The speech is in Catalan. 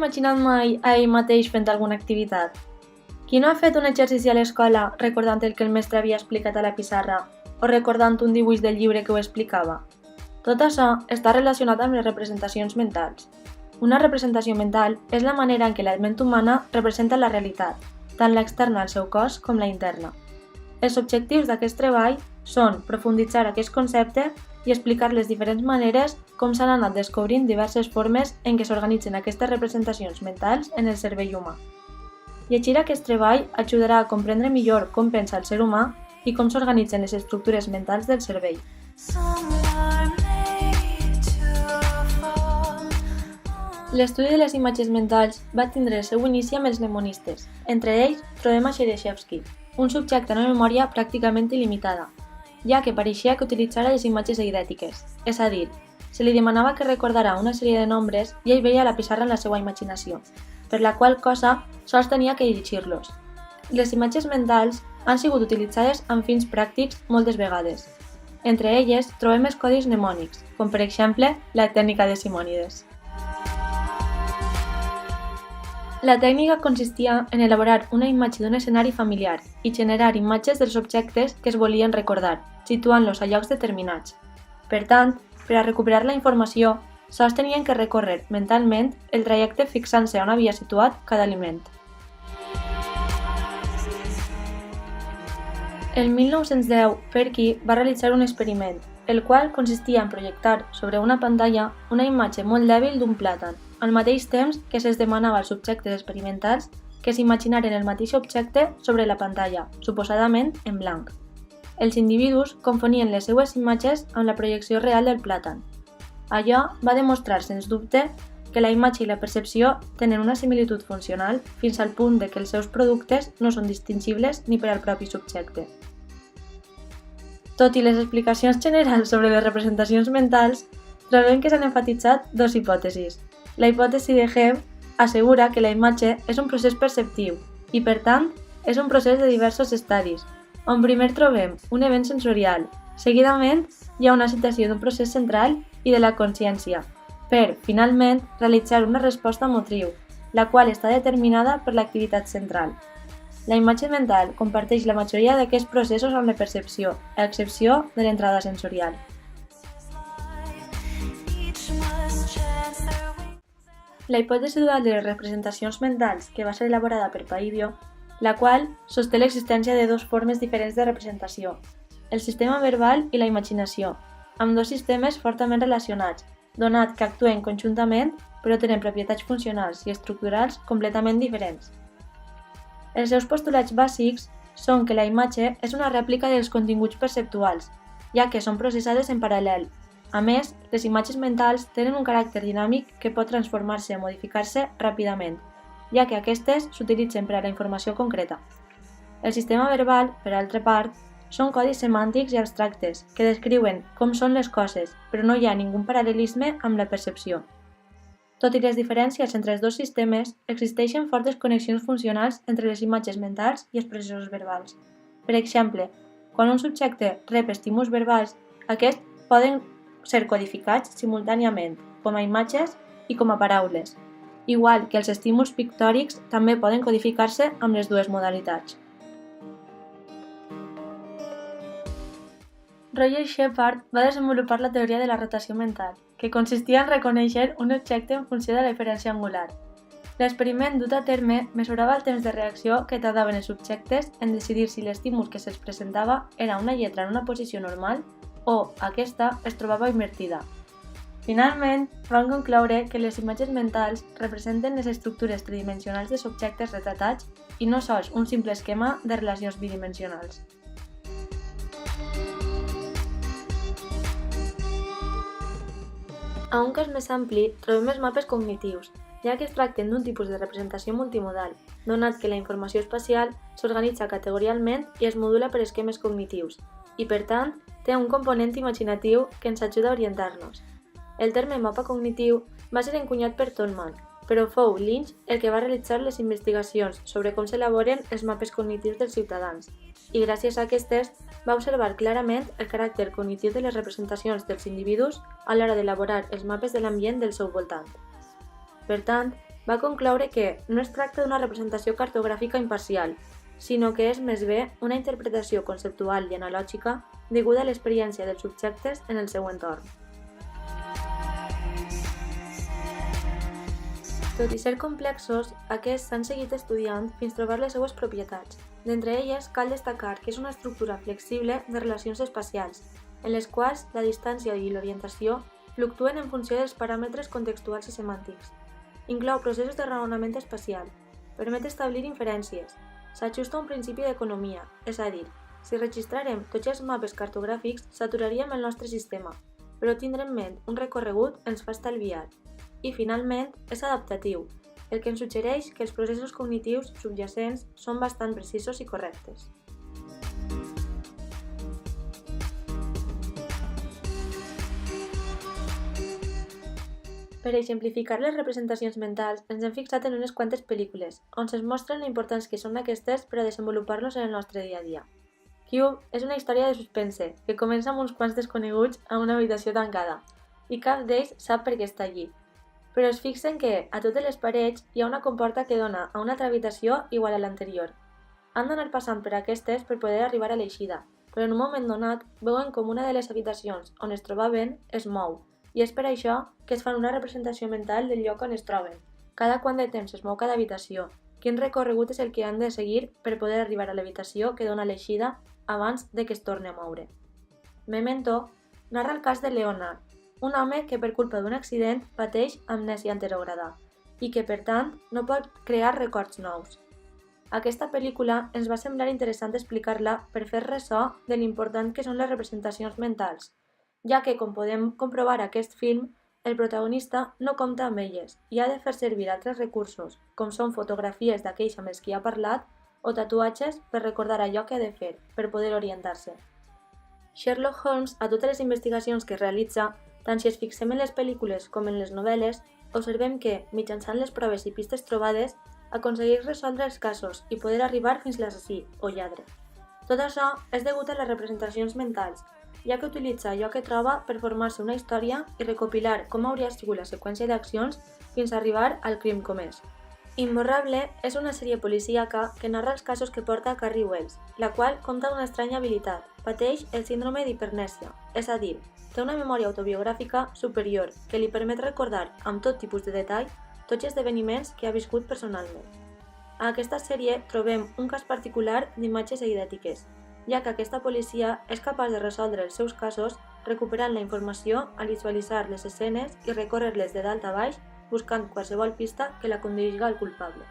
imaginat mai a ell mateix fent alguna activitat? Qui no ha fet un exercici a l'escola recordant el que el mestre havia explicat a la pissarra o recordant un dibuix del llibre que ho explicava? Tot això està relacionat amb les representacions mentals. Una representació mental és la manera en què la ment humana representa la realitat, tant l'externa al seu cos com la interna. Els objectius d'aquest treball són profunditzar aquest concepte i explicar les diferents maneres com s'han anat descobrint diverses formes en què s'organitzen aquestes representacions mentals en el cervell humà. Llegir aquest treball ajudarà a comprendre millor com pensa el ser humà i com s'organitzen les estructures mentals del cervell. L'estudi de les imatges mentals va tindre el seu inici amb els mnemonistes. Entre ells trobem a Shereshevsky, un subjecte amb memòria pràcticament il·limitada, ja que pareixia que utilitzara les imatges eidètiques, és a dir, se li demanava que recordara una sèrie de nombres i ell veia la pissarra en la seva imaginació, per la qual cosa sols tenia que llegir-los. Les imatges mentals han sigut utilitzades amb fins pràctics moltes vegades. Entre elles trobem els codis mnemònics, com per exemple la tècnica de Simònides. La tècnica consistia en elaborar una imatge d'un escenari familiar i generar imatges dels objectes que es volien recordar, situant-los a llocs determinats. Per tant, per a recuperar la informació, sols tenien que recórrer mentalment el trajecte fixant-se on havia situat cada element. El 1910, Perky va realitzar un experiment, el qual consistia en projectar sobre una pantalla una imatge molt dèbil d'un plàtan, al mateix temps que se'ls demanava als subjectes experimentals que s'imaginaren el mateix objecte sobre la pantalla, suposadament en blanc. Els individus confonien les seues imatges amb la projecció real del plàtan. Allò va demostrar, sens dubte, que la imatge i la percepció tenen una similitud funcional fins al punt de que els seus productes no són distingibles ni per al propi subjecte. Tot i les explicacions generals sobre les representacions mentals, trobem que s'han enfatitzat dues hipòtesis. La hipòtesi de Hebb assegura que la imatge és un procés perceptiu i, per tant, és un procés de diversos estadis, on primer trobem un event sensorial, seguidament hi ha una citació d'un procés central i de la consciència, per, finalment, realitzar una resposta motriu, la qual està determinada per l'activitat central. La imatge mental comparteix la majoria d'aquests processos amb la percepció, a excepció de l'entrada sensorial. La hipòtesi dual de les representacions mentals, que va ser elaborada per Paivio, la qual sosté l'existència de dues formes diferents de representació, el sistema verbal i la imaginació, amb dos sistemes fortament relacionats, donat que actuen conjuntament però tenen propietats funcionals i estructurals completament diferents. Els seus postulats bàsics són que la imatge és una rèplica dels continguts perceptuals, ja que són processades en paral·lel. A més, les imatges mentals tenen un caràcter dinàmic que pot transformar-se o modificar-se ràpidament, ja que aquestes s'utilitzen per a la informació concreta. El sistema verbal, per altra part, són codis semàntics i abstractes que descriuen com són les coses, però no hi ha ningú paral·lelisme amb la percepció. Tot i les diferències entre els dos sistemes, existeixen fortes connexions funcionals entre les imatges mentals i els processos verbals. Per exemple, quan un subjecte rep estímuls verbals, aquests poden ser codificats simultàniament, com a imatges i com a paraules, igual que els estímuls pictòrics també poden codificar-se amb les dues modalitats. Roger Shepard va desenvolupar la teoria de la rotació mental, que consistia en reconèixer un objecte en funció de la diferència angular. L'experiment dut a terme mesurava el temps de reacció que tardaven els subjectes en decidir si l'estímul que se'ls presentava era una lletra en una posició normal o aquesta es trobava invertida. Finalment, van concloure que les imatges mentals representen les estructures tridimensionals dels objectes retratats i no sols un simple esquema de relacions bidimensionals. A un cas més ampli, trobem els mapes cognitius, ja que es tracten d'un tipus de representació multimodal, donat que la informació espacial s'organitza categorialment i es modula per esquemes cognitius, i per tant, té un component imaginatiu que ens ajuda a orientar-nos. El terme mapa cognitiu va ser encunyat per Tolman, però fou Lynch el que va realitzar les investigacions sobre com s'elaboren els mapes cognitius dels ciutadans, i gràcies a aquestes va observar clarament el caràcter cognitiu de les representacions dels individus a l'hora d'elaborar els mapes de l'ambient del seu voltant. Per tant, va concloure que no es tracta d'una representació cartogràfica imparcial, sinó que és més bé una interpretació conceptual i analògica deguda a l'experiència dels subjectes en el seu entorn. Tot i ser complexos, aquests s'han seguit estudiant fins trobar les seues propietats. D'entre elles, cal destacar que és una estructura flexible de relacions espacials, en les quals la distància i l'orientació fluctuen en funció dels paràmetres contextuals i semàntics. Inclou processos de raonament espacial, permet establir inferències, s'ajusta a un principi d'economia, és a dir, si registrarem tots els mapes cartogràfics saturaríem el nostre sistema, però tindre en ment un recorregut ens fa estalviar. I finalment, és adaptatiu, el que ens suggereix que els processos cognitius subjacents són bastant precisos i correctes. Per exemplificar les representacions mentals, ens hem fixat en unes quantes pel·lícules, on se'ns mostren lo importants que són aquestes per a desenvolupar-nos en el nostre dia a dia. Cube és una història de suspense, que comença amb uns quants desconeguts a una habitació tancada, i cap d'ells sap per què està allí. Però es fixen que, a totes les parets, hi ha una comporta que dona a una altra habitació igual a l'anterior. Han d'anar passant per aquestes per poder arribar a l'eixida, però en un moment donat veuen com una de les habitacions on es trobaven es mou, i és per això que es fan una representació mental del lloc on es troben. Cada quant de temps es mou cada habitació, quin recorregut és el que han de seguir per poder arribar a l'habitació que dona l'eixida abans de que es torni a moure. Memento narra el cas de Leonard, un home que per culpa d'un accident pateix amnèsia anterograda i que, per tant, no pot crear records nous. Aquesta pel·lícula ens va semblar interessant explicar-la per fer ressò de l'important que són les representacions mentals, ja que, com podem comprovar a aquest film, el protagonista no compta amb elles i ha de fer servir altres recursos, com són fotografies d'aquells amb els qui ha parlat o tatuatges per recordar allò que ha de fer, per poder orientar-se. Sherlock Holmes, a totes les investigacions que realitza, tant si ens fixem en les pel·lícules com en les novel·les, observem que, mitjançant les proves i pistes trobades, aconsegueix resoldre els casos i poder arribar fins l'assassí o lladre. Tot això és degut a les representacions mentals, ja que utilitza allò que troba per formar-se una història i recopilar com hauria sigut la seqüència d'accions fins a arribar al crim comès. Imborrable és una sèrie policíaca que narra els casos que porta Carrie Wells, la qual compta d'una estranya habilitat, pateix el síndrome d'hipernèsia, és a dir, té una memòria autobiogràfica superior que li permet recordar amb tot tipus de detall tots els esdeveniments que ha viscut personalment. A aquesta sèrie trobem un cas particular d'imatges eidètiques, ja que aquesta policia és capaç de resoldre els seus casos recuperant la informació al visualitzar les escenes i recórrer-les de dalt a baix buscant qualsevol pista que la conduïsca al culpable.